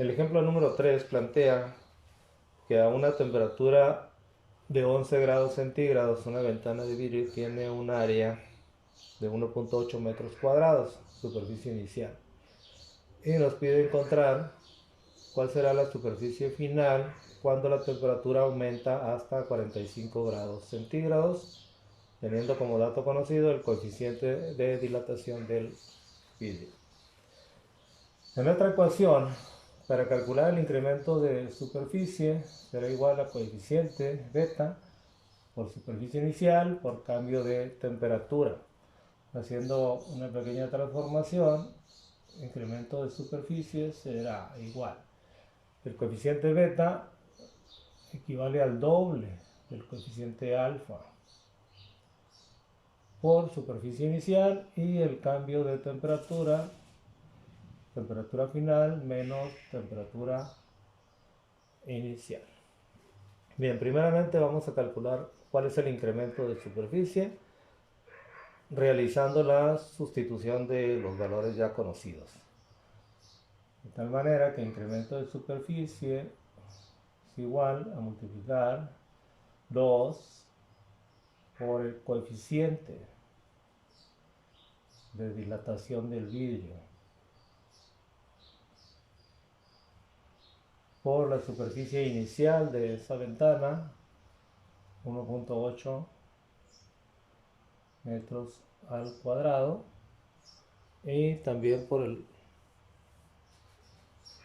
El ejemplo número 3 plantea que a una temperatura de 11 grados centígrados una ventana de vidrio tiene un área de 1.8 metros cuadrados, superficie inicial. Y nos pide encontrar cuál será la superficie final cuando la temperatura aumenta hasta 45 grados centígrados, teniendo como dato conocido el coeficiente de dilatación del vidrio. En nuestra ecuación, para calcular el incremento de superficie, será igual a coeficiente beta por superficie inicial por cambio de temperatura. Haciendo una pequeña transformación, incremento de superficie será igual. El coeficiente beta equivale al doble del coeficiente alfa por superficie inicial y el cambio de temperatura final menos temperatura inicial. Bien, primeramente vamos a calcular cuál es el incremento de superficie realizando la sustitución de los valores ya conocidos. De tal manera que el incremento de superficie es igual a multiplicar 2 por el coeficiente de dilatación del vidrio por la superficie inicial de esa ventana, 1.8 metros al cuadrado, y también por el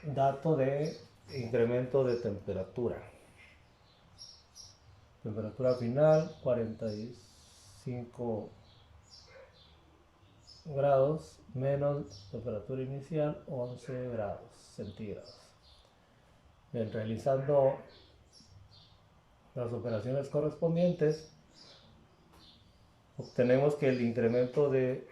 dato de incremento de temperatura. Temperatura final 45 grados menos temperatura inicial 11 grados centígrados. Bien, realizando las operaciones correspondientes, obtenemos que el incremento de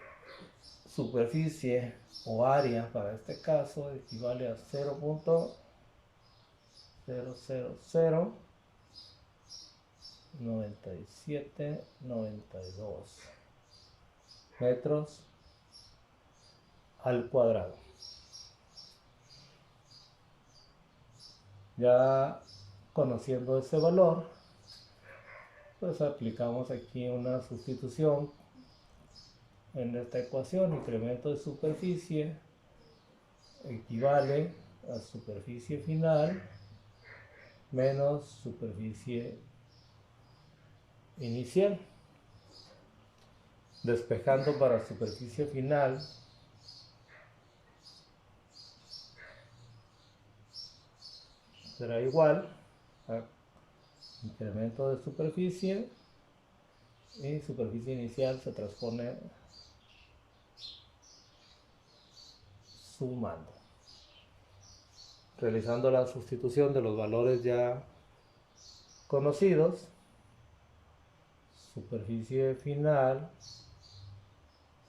superficie o área para este caso equivale a 0.0009792 metros al cuadrado. Ya conociendo ese valor, pues aplicamos aquí una sustitución en esta ecuación. Incremento de superficie equivale a superficie final menos superficie inicial. Despejando para superficie final, será igual a incremento de superficie y superficie inicial se transpone sumando. Realizando la sustitución de los valores ya conocidos, superficie final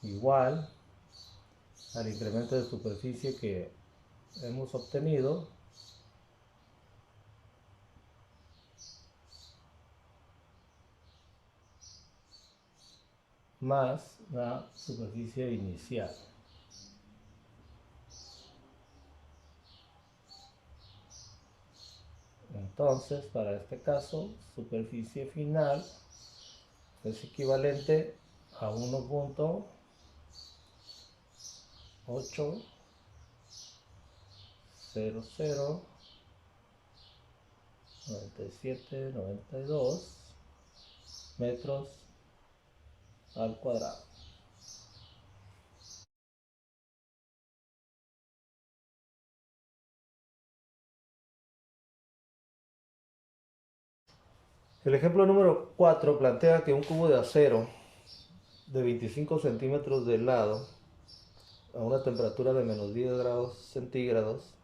igual al incremento de superficie que hemos obtenido más la superficie inicial. Entonces, para este caso, superficie final es equivalente a 1.8009792 metros al cuadrado. El ejemplo número 4 plantea que un cubo de acero de 25 centímetros de lado a una temperatura de menos 10 grados centígrados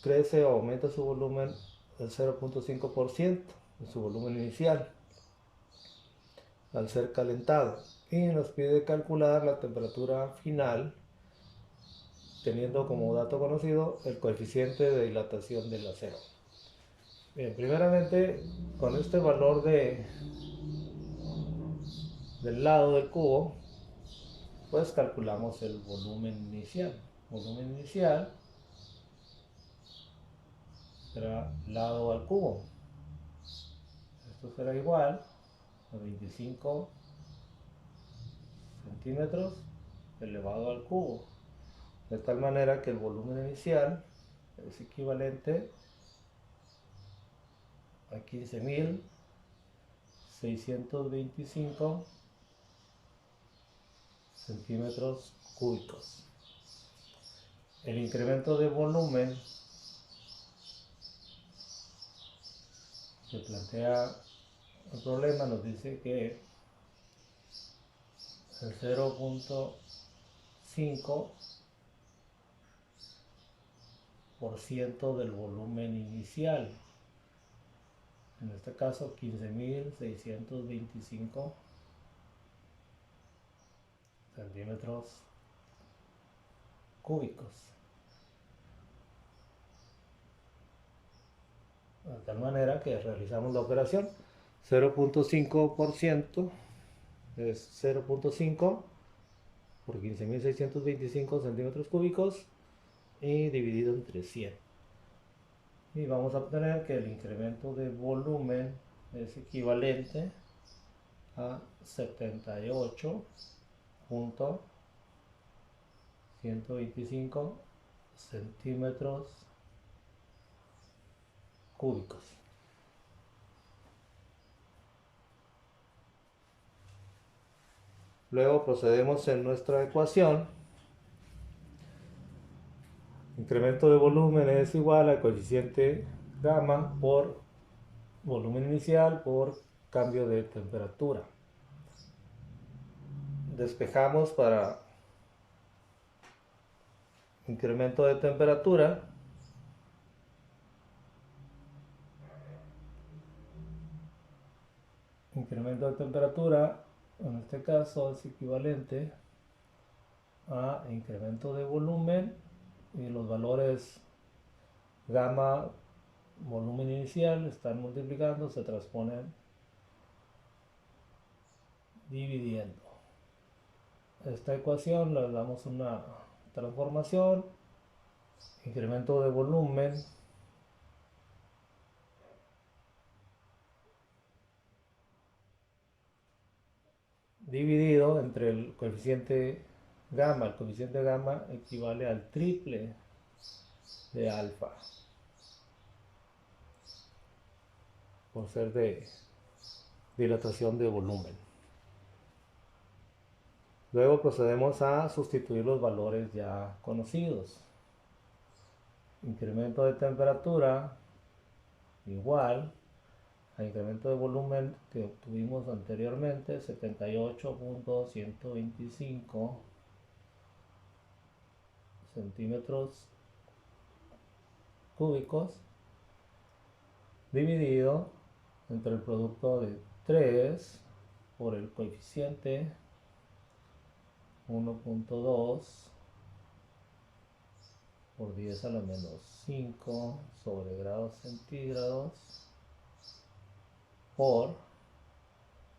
crece o aumenta su volumen del 0.5% de su volumen inicial al ser calentado, y nos pide calcular la temperatura final teniendo como dato conocido el coeficiente de dilatación del acero. Bien, primeramente con este valor del lado del cubo, pues calculamos el volumen inicial. Volumen inicial será lado al cubo. Esto será igual a 25 centímetros elevado al cubo. De tal manera que el volumen inicial es equivalente a 15.625 centímetros cúbicos. El incremento de volumen que plantea el problema nos dice que el 0.5% del volumen inicial, en este caso 15.625 centímetros cúbicos. De tal manera que realizamos la operación. 0.5% es 0.5 por 15.625 centímetros cúbicos y dividido entre 100. Y vamos a obtener que el incremento de volumen es equivalente a 78.125 centímetros cúbicos. Luego procedemos en nuestra ecuación. Incremento de volumen es igual al coeficiente gamma por volumen inicial por cambio de temperatura. Despejamos para incremento de temperatura. Incremento de temperatura, en este caso, es equivalente a incremento de volumen y los valores gamma, volumen inicial, están multiplicando, se transponen dividiendo. Esta ecuación le damos una transformación, incremento de volumen dividido entre el coeficiente gamma. El coeficiente gamma equivale al triple de alfa, por ser de dilatación de volumen. Luego procedemos a sustituir los valores ya conocidos. Incremento de temperatura igual al incremento de volumen que obtuvimos anteriormente, 78.125 centímetros cúbicos, dividido entre el producto de 3 por el coeficiente 1.2 por 10 a la menos 5 sobre grados centígrados por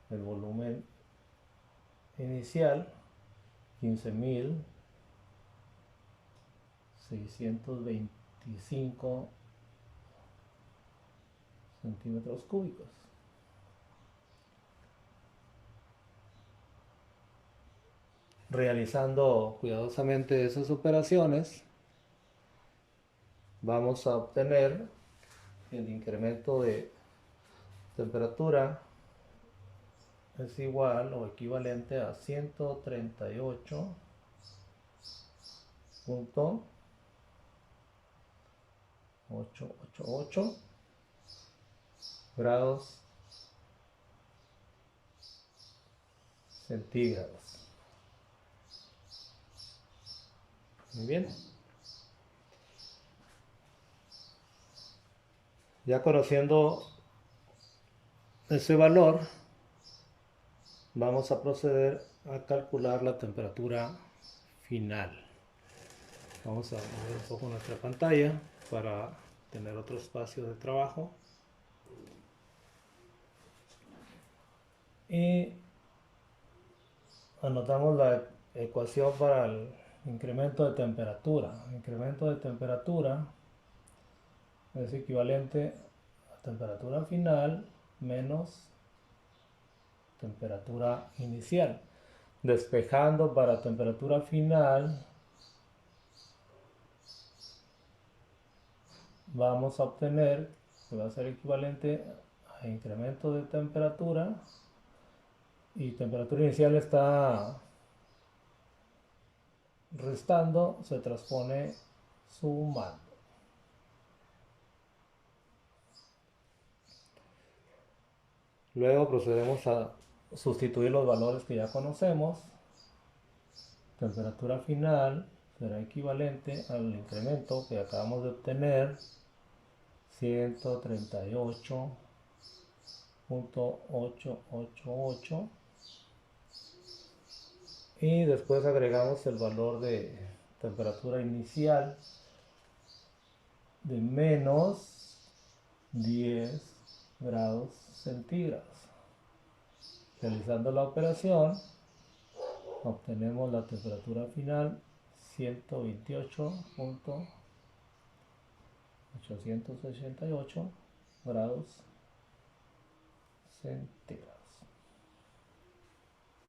el volumen inicial, 15.625 centímetros cúbicos. Realizando cuidadosamente esas operaciones, vamos a obtener el incremento de temperatura es igual o equivalente a 138.888 grados centígrados. Muy bien. Ya conociendo ese valor, vamos a proceder a calcular la temperatura final. Vamos a mover un poco nuestra pantalla para tener otro espacio de trabajo. Y anotamos la ecuación para el incremento de temperatura. Incremento de temperatura es equivalente a temperatura final menos temperatura inicial. Despejando para temperatura final, vamos a obtener que va a ser equivalente a incremento de temperatura, y temperatura inicial está restando, se transpone sumando. Luego procedemos a sustituir los valores que ya conocemos. Temperatura final será equivalente al incremento que acabamos de obtener, 138.888, y después agregamos el valor de temperatura inicial de menos 10 grados centígrados. Realizando la operación, obtenemos la temperatura final 128.888 grados centígrados.